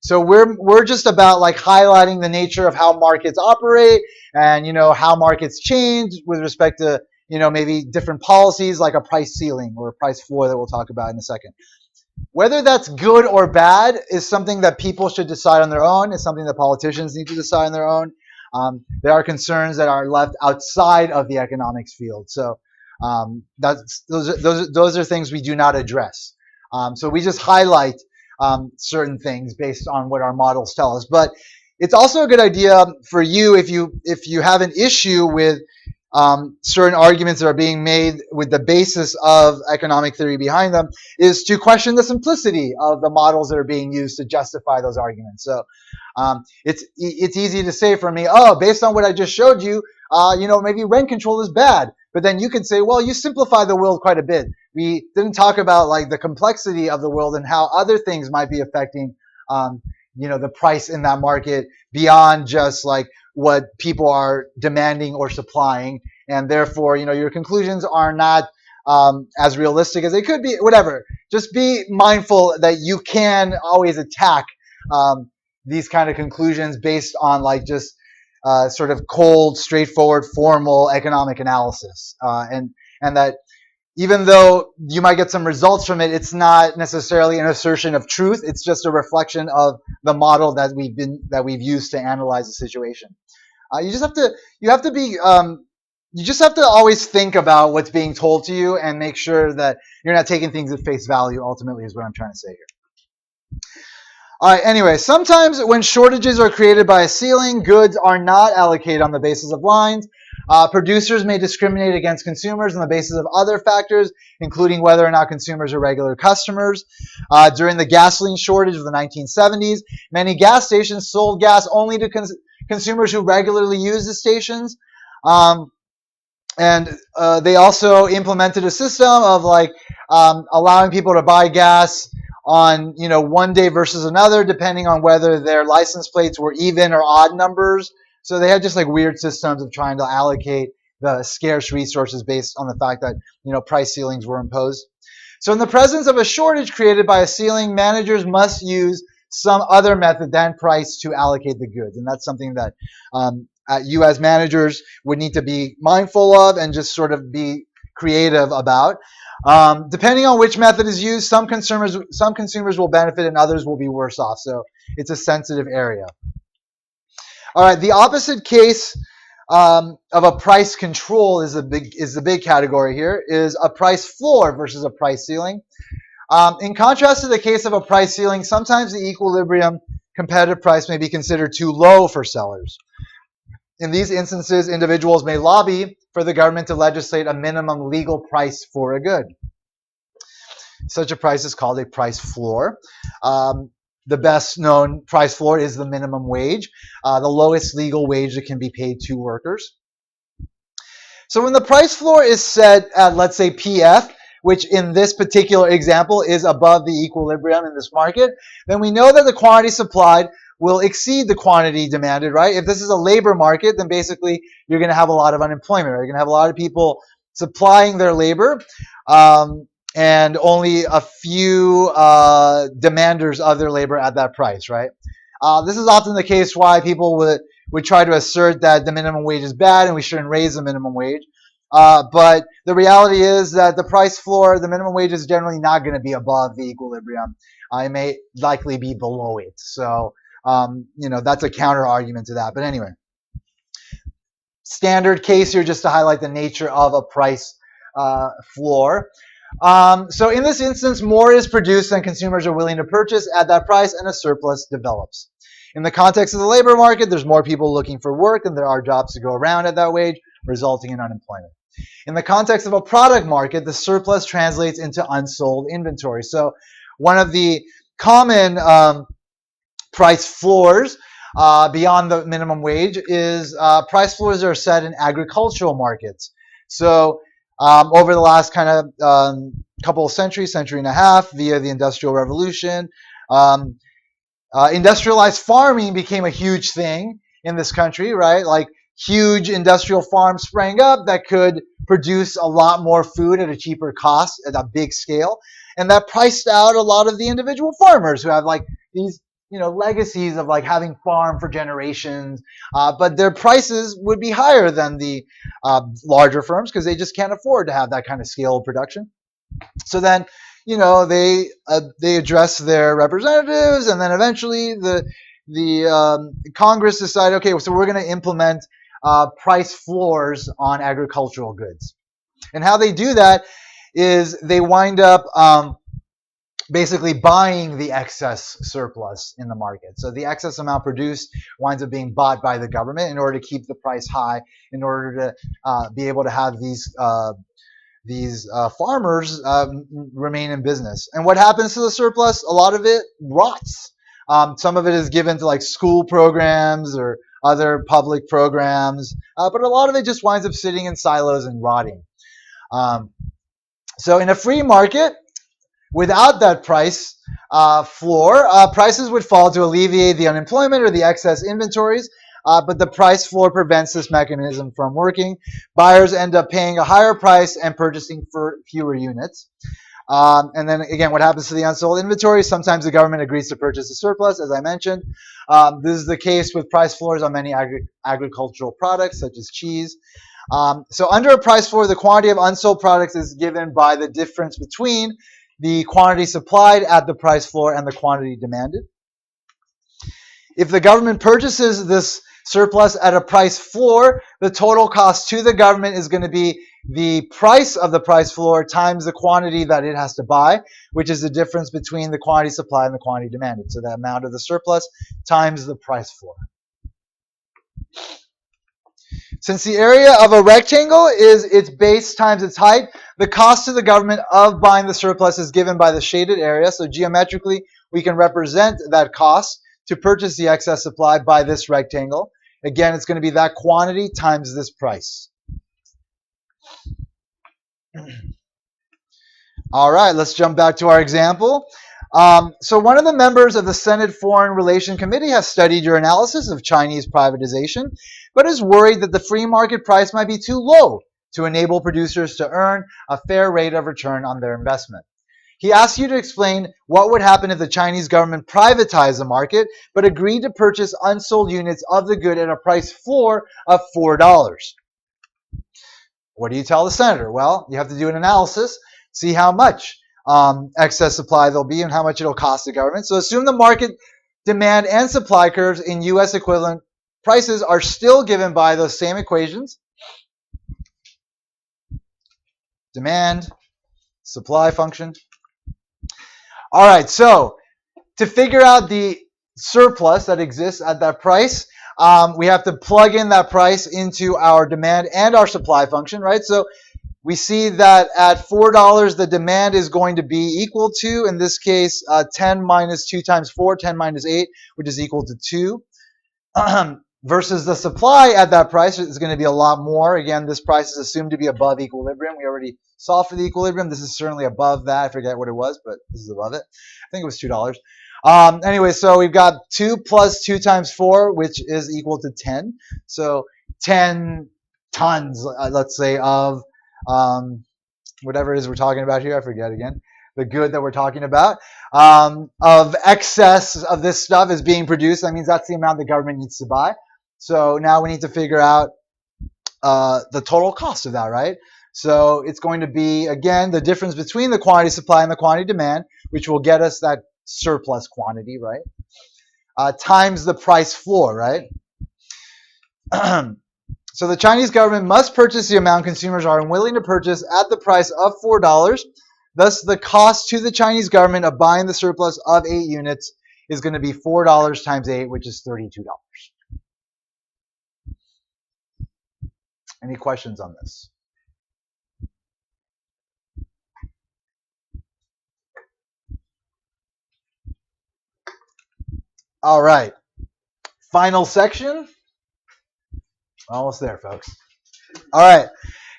So we're just about like highlighting the nature of how markets operate and how markets change with respect to maybe different policies like a price ceiling or a price floor that we'll talk about in a second. Whether that's good or bad is something that people should decide on their own. It's something that politicians need to decide on their own. There are concerns that are left outside of the economics field. So those are things we do not address. So we just highlight certain things based on what our models tell us. But it's also a good idea for you if you have an issue with certain arguments that are being made with the basis of economic theory behind them, is to question the simplicity of the models that are being used to justify those arguments. So it's easy to say for me, oh, based on what I just showed you, maybe rent control is bad. But then you could say, well, you simplify the world quite a bit. We didn't talk about like the complexity of the world and how other things might be affecting, the price in that market beyond just like what people are demanding or supplying, and therefore, your conclusions are not as realistic as they could be. Whatever. Just be mindful that you can always attack these kind of conclusions based on like just sort of cold, straightforward, formal economic analysis, and that even though you might get some results from it, it's not necessarily an assertion of truth. It's just a reflection of the model that we've used to analyze the situation. You just have to always think about what's being told to you and make sure that you're not taking things at face value. Ultimately, is what I'm trying to say here. All right, anyway, sometimes when shortages are created by a ceiling, goods are not allocated on the basis of lines. Producers may discriminate against consumers on the basis of other factors, including whether or not consumers are regular customers. During the gasoline shortage of the 1970s, many gas stations sold gas only to consumers who regularly use the stations. And they also implemented a system of like allowing people to buy gas on one day versus another, depending on whether their license plates were even or odd numbers. So they had just like weird systems of trying to allocate the scarce resources based on the fact that price ceilings were imposed. So in the presence of a shortage created by a ceiling, managers must use some other method than price to allocate the goods, and that's something that you as managers would need to be mindful of and just sort of be creative about. Depending on which method is used, some consumers will benefit and others will be worse off. So it's a sensitive area. All right, the opposite case of a price control is the big category here, is a price floor versus a price ceiling. In contrast to the case of a price ceiling, sometimes the equilibrium competitive price may be considered too low for sellers. In these instances, individuals may lobby for the government to legislate a minimum legal price for a good. Such a price is called a price floor. The best known price floor is the minimum wage, the lowest legal wage that can be paid to workers. So when the price floor is set at, let's say, PF, which in this particular example is above the equilibrium in this market, then we know that the quantity supplied will exceed the quantity demanded, right? If this is a labor market, then basically you're going to have a lot of unemployment, right? You're going to have a lot of people supplying their labor and only a few demanders of their labor at that price, right? This is often the case why people would try to assert that the minimum wage is bad and we shouldn't raise the minimum wage. But the reality is that the price floor, the minimum wage is generally not going to be above the equilibrium. It may likely be below it. So, that's a counter argument to that. But anyway, standard case here just to highlight the nature of a price floor. So in this instance, more is produced than consumers are willing to purchase at that price, and a surplus develops. In the context of the labor market, there's more people looking for work than there are jobs to go around at that wage, resulting in unemployment. In the context of a product market, the surplus translates into unsold inventory. So one of the common price floors beyond the minimum wage is price floors that are set in agricultural markets. So over the last kind of couple of centuries, century and a half, via the Industrial Revolution, industrialized farming became a huge thing in this country, right? Like huge industrial farms sprang up that could produce a lot more food at a cheaper cost at a big scale. And that priced out a lot of the individual farmers who have like these, legacies of like having farmed for generations, but their prices would be higher than the larger firms because they just can't afford to have that kind of scale of production. So then, they address their representatives, and then eventually the Congress decided, okay, so we're going to implement price floors on agricultural goods. And how they do that is they wind up basically buying the excess surplus in the market. So the excess amount produced winds up being bought by the government in order to keep the price high, in order to be able to have these farmers remain in business. And what happens to the surplus? A lot of it rots. Some of it is given to like school programs or other public programs, but a lot of it just winds up sitting in silos and rotting. So in a free market, without that price floor, prices would fall to alleviate the unemployment or the excess inventories, but the price floor prevents this mechanism from working. Buyers end up paying a higher price and purchasing for fewer units. And then again, what happens to the unsold inventory? Sometimes the government agrees to purchase a surplus, as I mentioned. This is the case with price floors on many agricultural products, such as cheese. So under a price floor, the quantity of unsold products is given by the difference between the quantity supplied at the price floor and the quantity demanded. If the government purchases this surplus at a price floor, the total cost to the government is going to be the price of the price floor times the quantity that it has to buy, which is the difference between the quantity supplied and the quantity demanded. So the amount of the surplus times the price floor. Since the area of a rectangle is its base times its height, the cost to the government of buying the surplus is given by the shaded area. So geometrically, we can represent that cost to purchase the excess supply by this rectangle. Again, it's going to be that quantity times this price. All right, let's jump back to our example. So one of the members of the Senate Foreign Relations Committee has studied your analysis of Chinese privatization, but is worried that the free market price might be too low to enable producers to earn a fair rate of return on their investment. He asks you to explain what would happen if the Chinese government privatized the market, but agreed to purchase unsold units of the good at a price floor of $4. What do you tell the senator? Well, you have to do an analysis, see how much excess supply there'll be and how much it'll cost the government. So assume the market demand and supply curves in U.S. equivalent prices are still given by those same equations. Demand, supply function. All right, so to figure out the surplus that exists at that price, we have to plug in that price into our demand and our supply function, right? So we see that at $4, the demand is going to be equal to, in this case, 10 minus 2 times 4, 10 minus 8, which is equal to 2. Versus the supply at that price is going to be a lot more. Again, this price is assumed to be above equilibrium. We already saw for the equilibrium. This is certainly above that. I forget what it was, but this is above it. I think it was $2. Anyway, so we've got 2 plus 2 times 4, which is equal to 10. So 10 tons, let's say, of whatever it is we're talking about here. I forget again. The good that we're talking about, of excess of this stuff is being produced. That means that's the amount the government needs to buy. So now we need to figure out the total cost of that, right? So it's going to be, again, the difference between the quantity supply and the quantity demand, which will get us that surplus quantity, right? Times the price floor, right? So the Chinese government must purchase the amount consumers are unwilling to purchase at the price of $4. Thus, the cost to the Chinese government of buying the surplus of 8 units is going to be $4 times 8, which is $32. Any questions on this? All right. Final section. Almost there, folks. All right.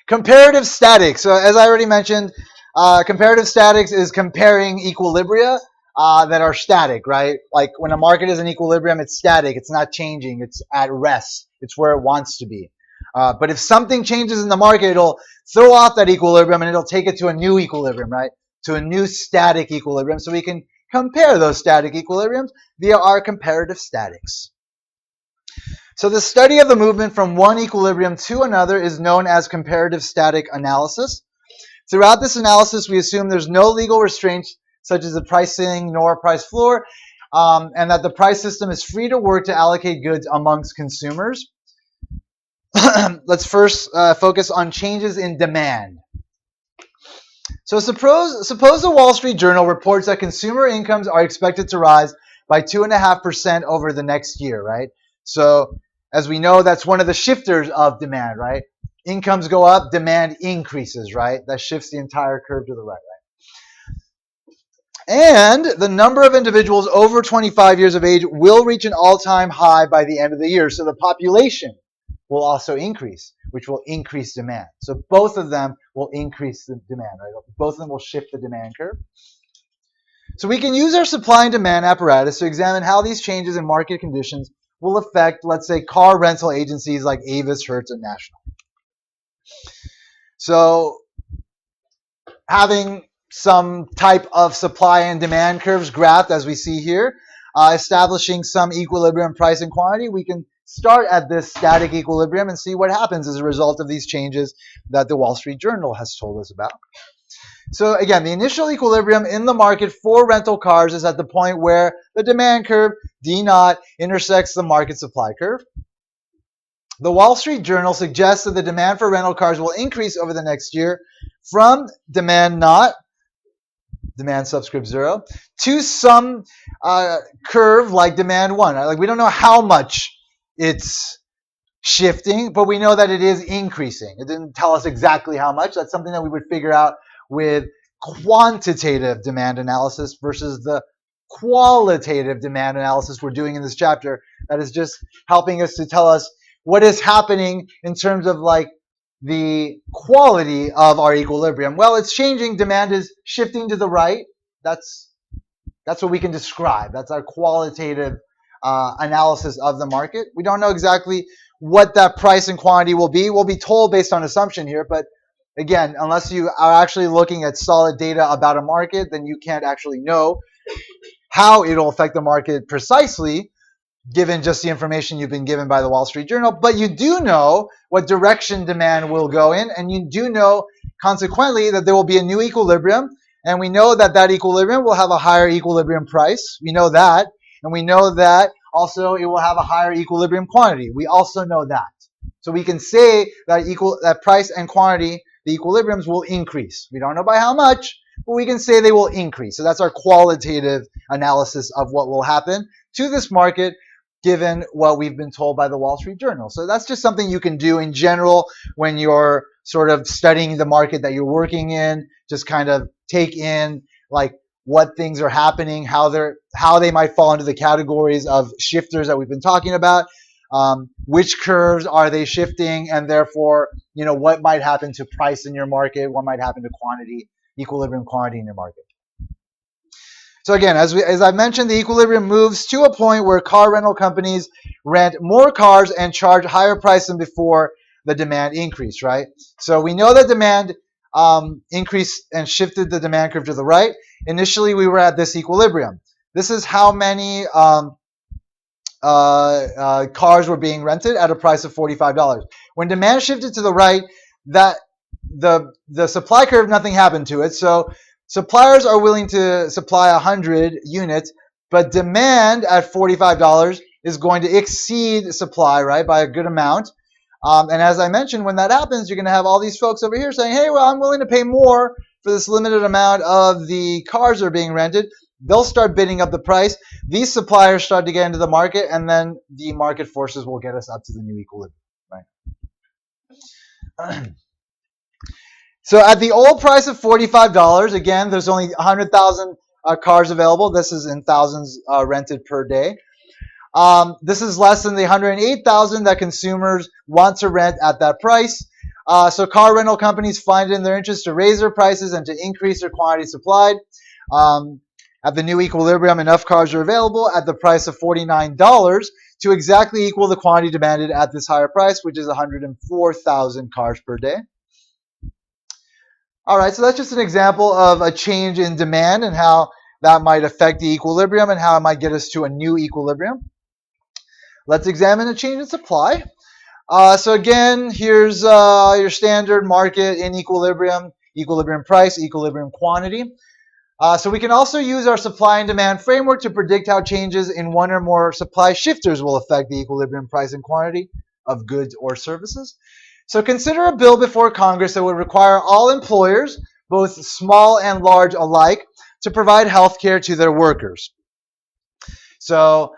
Comparative statics. So as I already mentioned, comparative statics is comparing equilibria that are static, right? Like when a market is in equilibrium, it's static. It's not changing. It's at rest. It's where it wants to be. But if something changes in the market, it'll throw off that equilibrium and it'll take it to a new equilibrium, right? To a new static equilibrium. So we can compare those static equilibriums via our comparative statics. So the study of the movement from one equilibrium to another is known as comparative static analysis. Throughout this analysis, we assume there's no legal restraints such as the price ceiling nor price floor, and that the price system is free to work to allocate goods amongst consumers. Let's first focus on changes in demand. So suppose the Wall Street Journal reports that consumer incomes are expected to rise by 2.5% over the next year, right? So as we know, that's one of the shifters of demand, right? Incomes go up, demand increases, right? That shifts the entire curve to the right, right? And the number of individuals over 25 years of age will reach an all-time high by the end of the year. So the population will also increase, which will increase demand. So both of them will increase the demand, right? Both of them will shift the demand curve. So we can use our supply and demand apparatus to examine how these changes in market conditions will affect, let's say, car rental agencies like Avis, Hertz, and National. So having some type of supply and demand curves graphed as we see here, establishing some equilibrium price and quantity, we can start at this static equilibrium and see what happens as a result of these changes that the Wall Street Journal has told us about. So again, the initial equilibrium in the market for rental cars is at the point where the demand curve, D0, intersects the market supply curve. The Wall Street Journal suggests that the demand for rental cars will increase over the next year from demand naught, demand subscript 0, to some curve like demand 1. Like we don't know how much it's shifting, but we know that it is increasing. It didn't tell us exactly how much. That's something that we would figure out with quantitative demand analysis versus the qualitative demand analysis we're doing in this chapter. That is just helping us to tell us what is happening in terms of like the quality of our equilibrium. Well, it's changing. Demand is shifting to the right. That's what we can describe. That's our qualitative analysis of the market. We don't know exactly what that price and quantity will be. We'll be told based on assumption here, but again, unless you are actually looking at solid data about a market, then you can't actually know how it'll affect the market precisely, given just the information you've been given by the Wall Street Journal. But you do know what direction demand will go in, and you do know, consequently, that there will be a new equilibrium, and we know that that equilibrium will have a higher equilibrium price. We know that, and we know that also it will have a higher equilibrium quantity. We also know that. So we can say that that price and quantity, the equilibriums will increase. We don't know by how much, but we can say they will increase. So that's our qualitative analysis of what will happen to this market given what we've been told by the Wall Street Journal. So that's just something you can do in general when you're sort of studying the market that you're working in. Just kind of take in like what things are happening, how they might fall into the categories of shifters that we've been talking about. Which curves are they shifting, and therefore, what might happen to price in your market, what might happen to quantity, equilibrium quantity in your market. So again, as I mentioned, the equilibrium moves to a point where car rental companies rent more cars and charge higher price than before the demand increase, right? So we know that demand increased and shifted the demand curve to the right. Initially, we were at this equilibrium. This is how many cars were being rented at a price of $45. When demand shifted to the right, that the supply curve, nothing happened to it. So suppliers are willing to supply 100 units, but demand at $45 is going to exceed supply, right, by a good amount. And as I mentioned, when that happens, you're going to have all these folks over here saying, hey, well, I'm willing to pay more for this limited amount of the cars that are being rented, they'll start bidding up the price. These suppliers start to get into the market, and then the market forces will get us up to the new equilibrium, right? So at the old price of $45, again, there's only 100,000 cars available. This is in thousands rented per day. This is less than the 108,000 that consumers want to rent at that price. So car rental companies find it in their interest to raise their prices and to increase their quantity supplied. At the new equilibrium, enough cars are available at the price of $49 to exactly equal the quantity demanded at this higher price, which is 104,000 cars per day. All right, so that's just an example of a change in demand and how that might affect the equilibrium and how it might get us to a new equilibrium. Let's examine a change in supply. So again, here's your standard market in equilibrium, equilibrium price, equilibrium quantity. So we can also use our supply and demand framework to predict how changes in one or more supply shifters will affect the equilibrium price and quantity of goods or services. So consider a bill before Congress that would require all employers, both small and large alike, to provide health care to their workers. So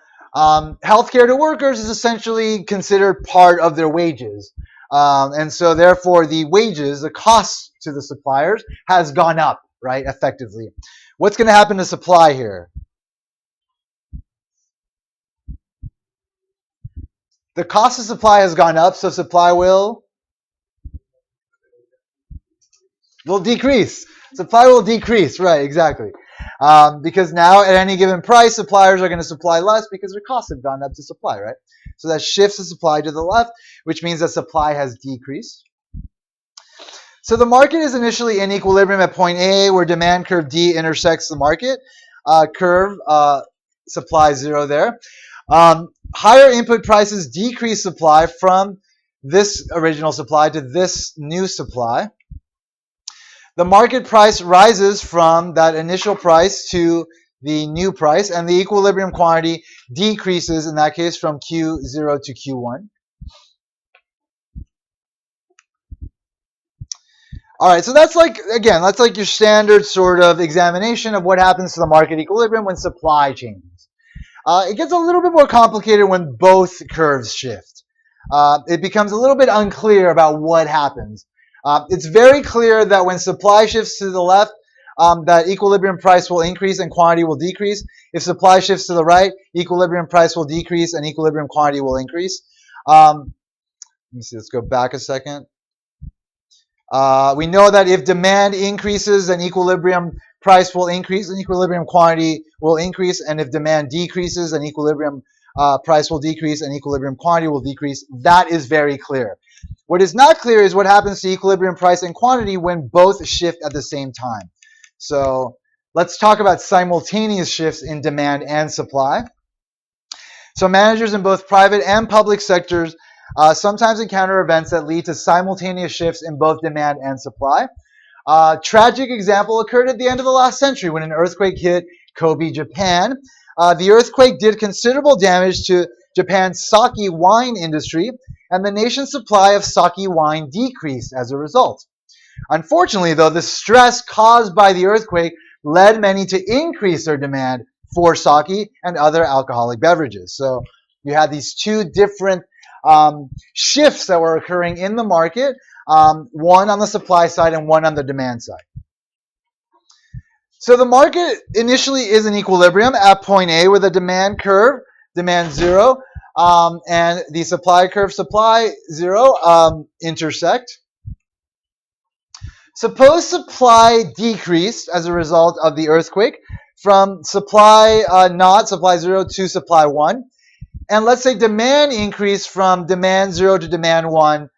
health care to workers is essentially considered part of their wages. And so therefore the wages, the cost to the suppliers has gone up, right, effectively. What's going to happen to supply here? The cost of supply has gone up, so supply will decrease. Supply will decrease, right, exactly. Because now at any given price, suppliers are going to supply less because their costs have gone up to supply, right? So that shifts the supply to the left, which means that supply has decreased. So the market is initially in equilibrium at point A, where demand curve D intersects the market curve, supply 0 there. Higher input prices decrease supply from this original supply to this new supply. The market price rises from that initial price to the new price, and the equilibrium quantity decreases in that case from Q0 to Q1. All right, so that's like your standard sort of examination of what happens to the market equilibrium when supply changes. It gets a little bit more complicated when both curves shift. It becomes a little bit unclear about what happens. It's very clear that when supply shifts to the left, that equilibrium price will increase and quantity will decrease. If supply shifts to the right, equilibrium price will decrease and equilibrium quantity will increase. Let me see, let's go back a second. We know that if demand increases, then equilibrium price will increase and equilibrium quantity will increase. And if demand decreases, then equilibrium price will decrease and equilibrium quantity will decrease. That is very clear. What is not clear is what happens to equilibrium price and quantity when both shift at the same time. So let's talk about simultaneous shifts in demand and supply. So managers in both private and public sectors sometimes encounter events that lead to simultaneous shifts in both demand and supply. Tragic example occurred at the end of the last century when an earthquake hit Kobe, Japan. The earthquake did considerable damage to Japan's sake wine industry, and the nation's supply of sake wine decreased as a result. Unfortunately, though, the stress caused by the earthquake led many to increase their demand for sake and other alcoholic beverages. So you had these two different shifts that were occurring in the market, one on the supply side and one on the demand side. So the market initially is in equilibrium at point A with a demand curve, demand 0, and the supply curve, supply 0, intersect. Suppose supply decreased as a result of the earthquake from supply supply 0 to supply 1. And let's say demand increased from demand 0 to demand 1,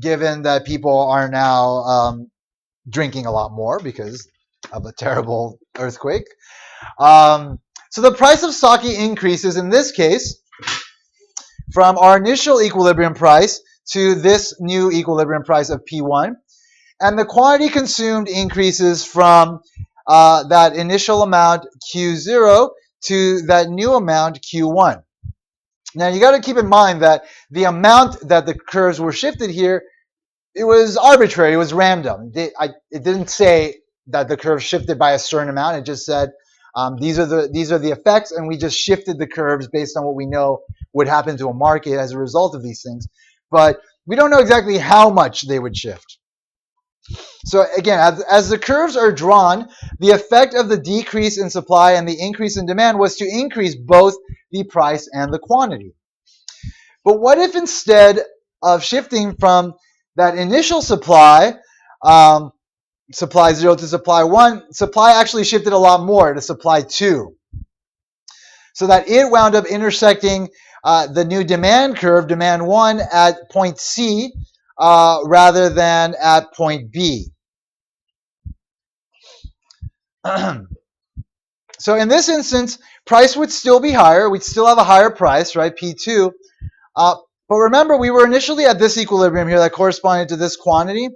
given that people are now drinking a lot more because of a terrible earthquake. So the price of sake increases in this case from our initial equilibrium price to this new equilibrium price of P1. And the quantity consumed increases from that initial amount Q0 to that new amount Q1. Now you got to keep in mind that the amount that the curves were shifted here it was arbitrary. It was random. It didn't say that the curve shifted by a certain amount. It just said these are the effects, and we just shifted the curves based on what we know would happen to a market as a result of these things. But we don't know exactly how much they would shift. So again, as the curves are drawn, the effect of the decrease in supply and the increase in demand was to increase both the price and the quantity. But what if instead of shifting from that initial supply, supply 0 to supply 1, supply actually shifted a lot more to supply 2? So that it wound up intersecting the new demand curve, demand 1, at point C rather than at point B. So in this instance, price would still be higher. We'd still have a higher price, right, P2. But remember, we were initially at this equilibrium here that corresponded to this quantity.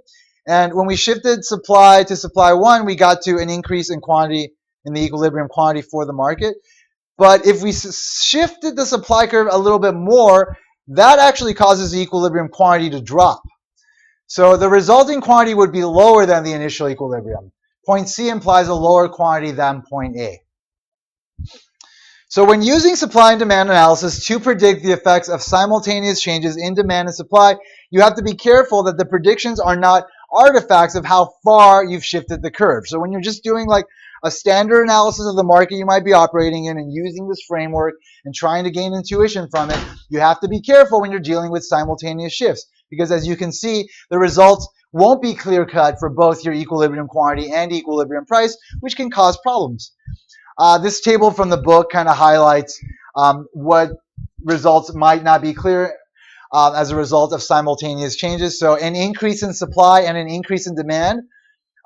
And when we shifted supply to supply 1, we got to an increase in quantity, in the equilibrium quantity for the market. But if we shifted the supply curve a little bit more, that actually causes the equilibrium quantity to drop. So the resulting quantity would be lower than the initial equilibrium. Point C implies a lower quantity than point A. So when using supply and demand analysis to predict the effects of simultaneous changes in demand and supply, you have to be careful that the predictions are not artifacts of how far you've shifted the curve. So when you're just doing like a standard analysis of the market you might be operating in and using this framework and trying to gain intuition from it, you have to be careful when you're dealing with simultaneous shifts. Because as you can see, the results won't be clear-cut for both your equilibrium quantity and equilibrium price, which can cause problems. This table from the book kind of highlights what results might not be clear as a result of simultaneous changes. So an increase in supply and an increase in demand,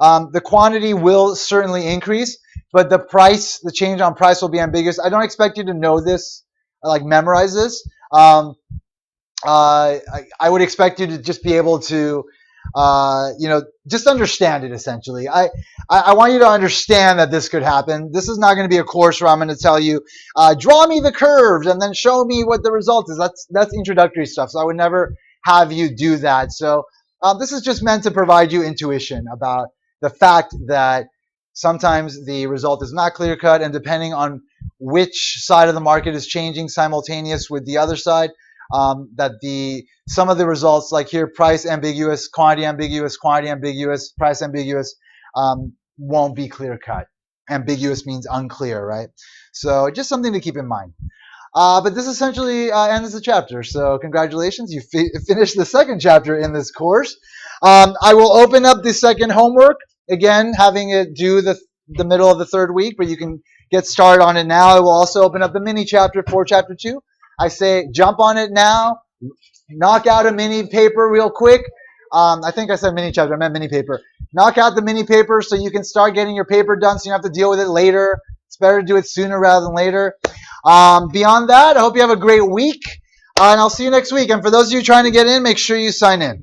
the quantity will certainly increase, but the price, the change on price will be ambiguous. I don't expect you to know this, like memorize this. I would expect you to just be able to just understand it essentially. I want you to understand that this could happen. This is not going to be a course where I'm going to tell you, draw me the curves and then show me what the result is. That's introductory stuff. So I would never have you do that. So this is just meant to provide you intuition about the fact that sometimes the result is not clear cut, and depending on which side of the market is changing simultaneous with the other side, that some of the results, like here, price ambiguous, quantity ambiguous, price ambiguous, won't be clear cut. Ambiguous means unclear, right? So just something to keep in mind. But this essentially ends the chapter. So congratulations, you finished the second chapter in this course. I will open up the second homework, again, having it due the middle of the third week, but you can get started on it now. I will also open up the mini chapter for chapter 2. I say jump on it now, knock out a mini paper real quick. I think I said mini chapter, I meant mini paper. Knock out the mini paper so you can start getting your paper done so you don't have to deal with it later. It's better to do it sooner rather than later. Beyond that, I hope you have a great week, and I'll see you next week. And for those of you trying to get in, make sure you sign in.